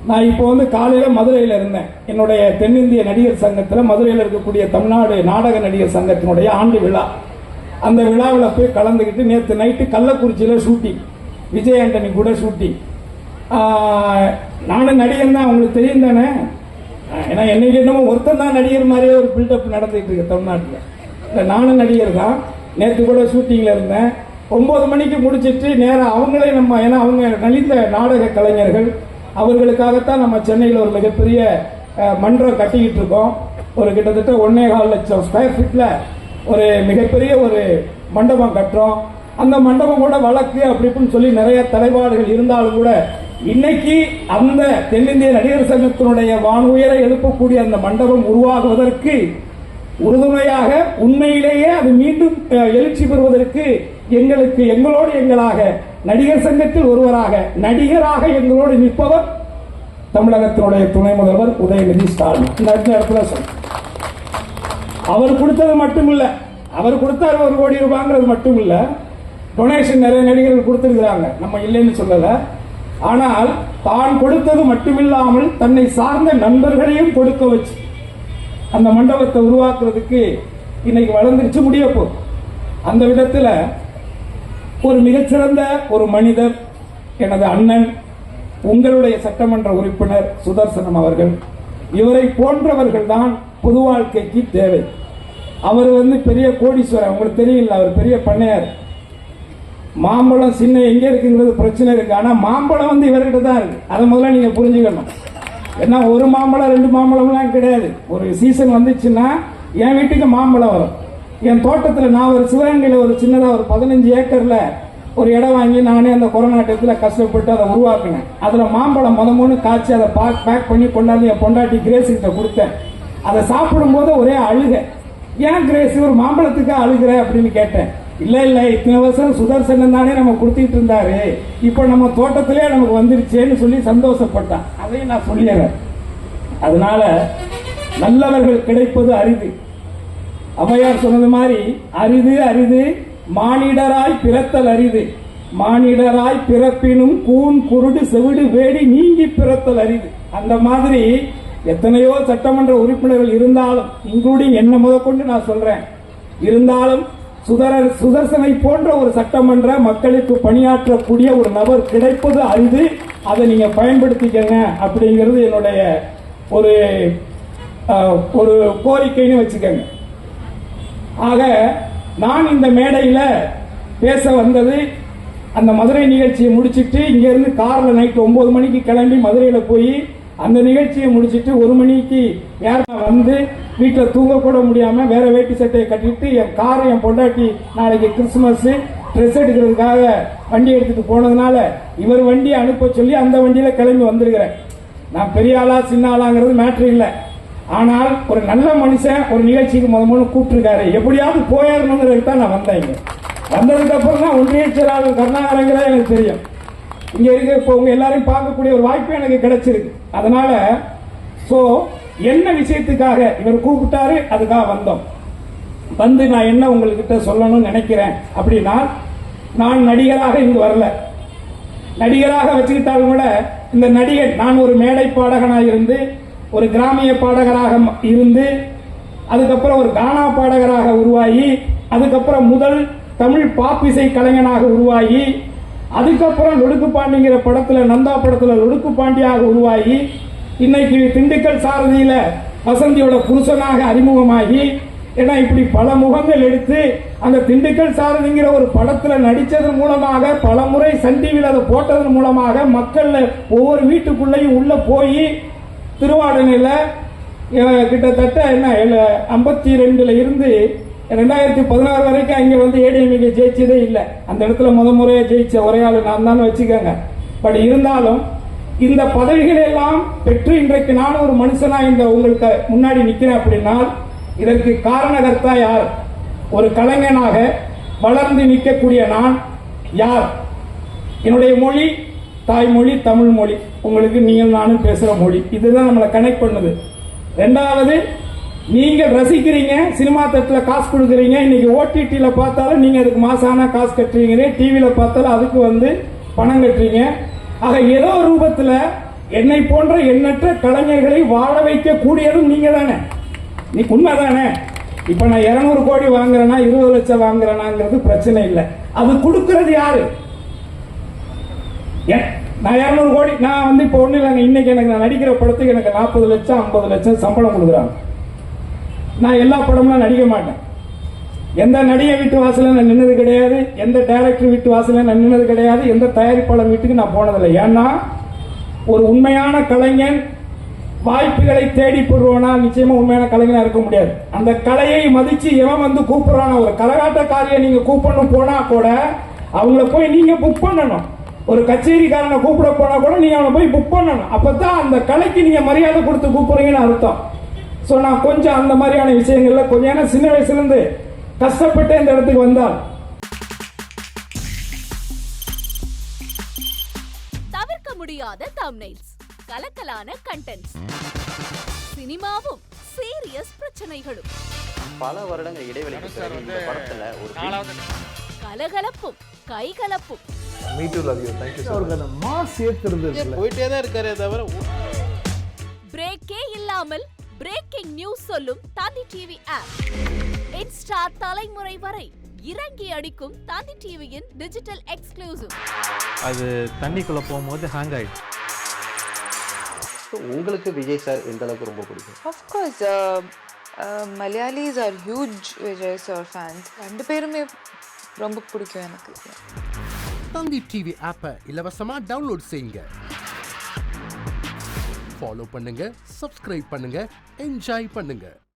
நான் இப்போ காலையில் மதுரையில் இருந்தேன். என்னுடைய தென்னிந்திய நடிகர் சங்கத்தில் மதுரையில் இருக்கக்கூடிய தமிழ்நாடு நாடக நடிகர் சங்கத்தினுடைய ஆண்டு விழா. அந்த விழாவில் போய் கலந்துக்கிட்டு நேற்று நைட்டு கள்ளக்குறிச்சியில் ஷூட்டிங், விஜய் ஆண்டனி கூட ஷூட்டிங். நானும் நடிகர் தான், உங்களுக்கு தெரியும் தானே. ஏன்னா என்னைக்கு என்னமோ ஒருத்தன் தான் நடிகர் மாதிரியே ஒரு பில்டப் நடந்துகிட்டு இருக்கு தமிழ்நாட்டில். இல்லை, நானும் நடிகர் தான். நேற்று கூட ஷூட்டிங்கில் இருந்தேன். 9 மணிக்கு முடிச்சிட்டு நேரம் அவங்களே ஏன்னா அவங்க நலிந்த நாடக கலைஞர்கள், அவர்களுக்காகத்தான் நம்ம சென்னையில் ஒரு மிகப்பெரிய மன்றம் கட்டிக்கிட்டு இருக்கோம். ஒரு கிட்டத்தட்ட 1.25 லட்சம் ஸ்கொயர் ஃபீட்டில் ஒரு மிகப்பெரிய ஒரு மண்டபம் கட்டுறோம். அந்த மண்டபம் கூட வழக்கு அப்படி இப்படின்னு சொல்லி நிறைய தலைப்பாடுகள் இருந்தாலும் கூட இன்னைக்கு அந்த தென்னிந்திய நடிகர் சங்கத்தினுடைய வானுயர எழுப்பக்கூடிய அந்த மண்டபம் உருவாகுவதற்கு உறுதுணையாக, உண்மையிலேயே அது மீண்டும் எழுச்சி பெறுவதற்கு எங்களோடு எங்களாக நடிகர் சங்கத்தில் ஒருவராக நடிகராக எங்களோடு நிற்பவர் தமிழகத்தினுடைய துணை முதல்வர் உதயநிதி ஸ்டாலின். இந்த இடத்துல அவர் கொடுத்தது மட்டுமில்ல, அவர் கொடுத்தார் 1 கோடி ரூபாங்கிறது மட்டும் இல்ல, டொனேஷன் நிறைய நடிகர்கள் கொடுத்திருக்கிறாங்க, நம்ம இல்லைன்னு சொல்லல. ஆனால் தான் கொடுத்தது மட்டுமில்லாமல் தன்னை சார்ந்த நண்பர்களையும் கொடுக்க வச்சு அந்த மண்டபத்தை உருவாக்குறதுக்கு இன்னைக்கு வளர்ந்துருச்சு, முடிய போகுது. அந்த விதத்தில் ஒரு மிகச்சிறந்த ஒரு மனிதர், எனது அண்ணன், உங்களுடைய சட்டமன்ற உறுப்பினர் சுதர்சனம் அவர்கள். இவரை போன்றவர்கள் தான் பொது வாழ்க்கைக்கு தேவை. அவர் பெரிய கோடீஸ்வரர், உங்களுக்கு தெரியல, அவர் பெரிய பண்ணையார். மாம்பழம் சின்ன எங்க இருக்குங்கிறது பிரச்சனை இருக்கு, ஆனா மாம்பழம் இவர்கிட்ட தான் இருக்கு. அதை முதல்ல நீங்க புரிஞ்சுக்கணும். ஏன்னா ஒரு மாம்பழம் 2 மாம்பழம்லாம் கிடையாது. ஒரு சீசன் வந்துச்சுன்னா என் வீட்டுக்கு மாம்பழம் வரும். என் தோட்டத்தில் நான் ஒரு சிவகங்கையில் ஒரு சின்னதாக ஒரு 15 ஏக்கர்ல ஒரு இடம் வாங்கி நானே அந்த கொரோனா டயத்தில் கஷ்டப்பட்டு அதை உருவாக்கினேன். அதில் மாம்பழம் முதமூணு காய்ச்சி அதை பேக் பண்ணி கொண்டாந்து என் பொண்டாட்டி கிரேஸ் கிட்ட கொடுத்தேன். அதை சாப்பிடும்போது ஒரே அழுக. ஏன் கிரேஸ் ஒரு மாம்பழத்துக்கு அழுகிற அப்படின்னு கேட்டேன். இல்ல இல்ல, இத்தனை வருஷம் சுதர்சனம் தானே நம்ம கொடுத்துட்டு இருந்தாரு, இப்போ நம்ம தோட்டத்திலே நமக்கு வந்துருச்சேன்னு சொல்லி சந்தோஷப்பட்டான். அதையும் நான் சொல்லிடுறேன். அதனால நல்லவர்கள் கிடைப்பது அரிது. அவையார் சொன்னது மாதிரி அரிது அரிது மானிடராய் பிறத்தல் அரிது, மானிடராய் பிறப்பினும் கூன் குருடு செவிடு வேடி நீங்கி பிறத்தல் அரிது. அந்த மாதிரி எத்தனையோ சட்டமன்ற உறுப்பினர்கள் இருந்தாலும், இன்க்ளூடிங் என்ன முதற்கொண்டு நான் சொல்றேன், இருந்தாலும் சுதர்சனை போன்ற ஒரு சட்டமன்ற மக்களுக்கு பணியாற்றக்கூடிய ஒரு நபர் கிடைப்பது அரிது. அதை நீங்க பயன்படுத்திக்கங்க அப்படிங்கிறது என்னுடைய ஒரு கோரிக்கைன்னு வச்சுக்கங்க. ஆக நான் இந்த மேடையில் பேச வந்தது, அந்த மதுரை நிகழ்ச்சியை முடிச்சிட்டு இங்க இருந்து கார்ல நைட் 9 மணிக்கு கிளம்பி மதுரையில போய் அந்த நிகழ்ச்சியை முடிச்சிட்டு 1 மணிக்கு வந்து வீட்டில் தூங்க கூட முடியாம வேற வேட்டி சட்டையை கட்டிட்டு என் கார், என் பொண்டாட்டி நாளைக்கு கிறிஸ்துமஸ் ட்ரெஸ் எடுக்கிறதுக்காக வண்டி எடுத்துட்டு போனதுனால இவர் வண்டியை அனுப்ப சொல்லி அந்த வண்டியில கிளம்பி வந்திருக்கிறேன். நான் பெரிய ஆளா சின்ன ஆளாங்கிறது மேட்ரு இல்லை. ஆனால் ஒரு நல்ல மனுஷன் ஒரு நிகழ்ச்சிக்கு முதல்ல கூப்பிட்டுருக்காரு, எப்படியாவது போயிடணுங்கிறதுக்கு தான் நான் வந்தேன். வந்ததுக்கு அப்புறம் தான் ஒன்றிய செயலாளர் கருணாகரங்கிறத எனக்கு தெரியும். இங்க இருக்க இப்போ உங்க எல்லாரையும் பார்க்கக்கூடிய ஒரு வாய்ப்பு எனக்கு கிடைச்சிருக்கு. அதனால என்ன விஷயத்துக்காக இவர் கூப்பிட்டாரு, அதுக்காக வந்தோம். நான் என்ன உங்ககிட்ட சொல்லணும்னு நினைக்கிறேன் அப்படின்னா, நான் நடிகராக இங்கு வரல. நடிகராக வச்சுக்கிட்டாலும் கூட இந்த நடிகர், நான் ஒரு மேடை பாடகனாக இருந்து, ஒரு கிராமிய பாடகராக இருந்து, அதுக்கப்புறம் ஒரு கானா பாடகராக உருவாகி, அதுக்கப்புறம் முதல் தமிழ் பாப் இசை கலைஞனாக உருவாகி, அதுக்கப்புறம் லொடுக்கு பாண்டிங்கிற படத்துல, நந்தா படத்துல லொடுக்கு பாண்டியாக உருவாகி, இன்னைக்கு திண்டுக்கல் சாரதியில வசந்தியோட புருஷனாக அறிமுகமாகி, ஏன்னா இப்படி பல முகங்கள் எடுத்து அந்த திண்டுக்கல் சாரதிங்கிற ஒரு படத்துல நடிச்சதன் மூலமாக, பல முறை சன் டிவியில் அதை போட்டதன் மூலமாக மக்கள் ஒவ்வொரு வீட்டுக்குள்ளையும் உள்ள போய் திருவாடனையில கிட்டத்தட்ட 52 இருந்து 2016 வரைக்கும் அங்க ஏடிஎம்கே ஜெயிச்சதே இல்லை. அந்த இடத்துல முறையை ஜெயிச்ச ஒரே ஆளு நான் தான் வச்சுக்கோங்க. பட் இருந்தாலும் இந்த பதவிகள் எல்லாம் பெற்று இன்றைக்கு நான் ஒரு மனுஷனா இந்த உங்களுக்கு முன்னாடி நிக்கிறேன் அப்படின்னா, இதற்கு காரணகர்த்தா யார்? ஒரு கலைஞனாக வளர்ந்து நிற்கக்கூடிய நான் யார்? என்னுடைய மொழி தாய்மொழி தமிழ் மொழி, உங்களுக்கு நீங்கள் நானும் பேசுற மொழி, இதுதான் நம்மளை கனெக்ட் பண்ணுது. ரெண்டாவது, நீங்க ரசிக்கிறீங்க, சினிமா தட்டில் காசு கொடுக்குறீங்க, இன்னைக்கு ஓடிடியில பார்த்தாலும் நீங்க அதுக்கு மாசான காசு கட்டுறீங்க, டிவியில பார்த்தாலும் அதுக்கு பணம் கட்டுறீங்க. ஆக ஏதோ ரூபத்தில் என்னை போன்ற எண்ணற்ற கலைஞர்களை வாழ வைக்க கூடியதும் நீங்க தானே. நீ உண்மைதானே? இப்ப நான் 200 கோடி வாங்குறேன்னா 20 லட்சம் வாங்குறேனாங்கிறது பிரச்சனை இல்லை. அது கொடுக்கிறது யாரு? நான் 200 கோடி நான் வந்து இப்ப ஒண்ணு இல்லைங்க. இன்னைக்கு எனக்கு நான் நடிக்கிற படத்துக்கு எனக்கு 40 லட்சம் 50 லட்சம் சம்பளம் கொடுக்குறாங்க. நான் எல்லா படம்லாம் நடிக்க மாட்டேன். எந்த நடிகை வீட்டு வாசல நான் நின்னது கிடையாது, எந்த டைரக்டர் வீட்டு வாசல நான் நின்னது கிடையாது, எந்த தயாரிப்பாளர் வீட்டுக்கு நான் போனதில்லை. ஏன்னா ஒரு உண்மையான கலைஞன் வாய்ப்புகளை தேடி போடுவானா நிச்சயமா உண்மையான கலைஞனா இருக்க முடியாது. அந்த கலையை மதிச்சு எவன் வந்து கூப்பிடுறான, ஒரு கரகாட்டக்காரியை நீங்க கூப்பிடணும் போனா கூட அவங்கள போய் நீங்க புக் பண்ணணும். ஒரு கச்சேரிக்காரனை கூப்பிட போனா கூட நீங்க அவனை போய் புக் பண்ணணும். அப்பதான் அந்த கலைக்கு நீங்க மரியாதை கொடுத்து கூப்பிடுறீங்கன்னு அர்த்தம். சோ நான் கொஞ்சம் அந்த மாதிரியான விஷயங்கள்ல கொஞ்சம், ஏன்னா சின்ன வயசுல இருந்து கஷ்டப்பட்டு இந்த இடத்துக்கு வந்தால் தவிர்க்க முடியாத தம்ப்நெயில்ஸ், கலக்கலான கண்டென்ட்ஸ், சினிமாவும் சீரியஸ் பிரச்சனைகளும், பல வருடங்கள் இடைவெளிக்கு பிறகு இந்த படத்துல ஒரு கலகலப்பும் கைகலப்பும். Me too, love you. Thank you so much. அவருக்கு அந்த மாஸ் ஏத்துறது இருக்குல்ல, போயிட்டே தான் இருக்காரே தவிர பிரேக்கே இல்லாமல் பிரேக்கிங் நியூஸ் சொல்லும் தந்தி டிவி ஆப். இன்ஸ்டா தலைமுறை வரை இறங்கி அடிக்கும் தந்தி டிவியின் டிஜிட்டல் எக்ஸ்க்ளூசிவ். அது தண்ணிக்குள்ள போகும்போது ஹேங் ஆயிடுச்சு. உங்களுக்கு விஜய் சார் எந்த அளவுக்கு ரொம்ப பிடிக்கும்? Of course, Malayalis are huge Vijay sir fans. ரெண்டு பேருமே ரொம்ப பிடிக்கும் எனக்கு. தந்தி டிவி ஆப்பை இலவசமா டவுன்லோட் செய்யுங்க. ஃபாலோ பண்ணுங்க, சப்ஸ்கிரைப் பண்ணுங்க, என்ஜாய் பண்ணுங்க.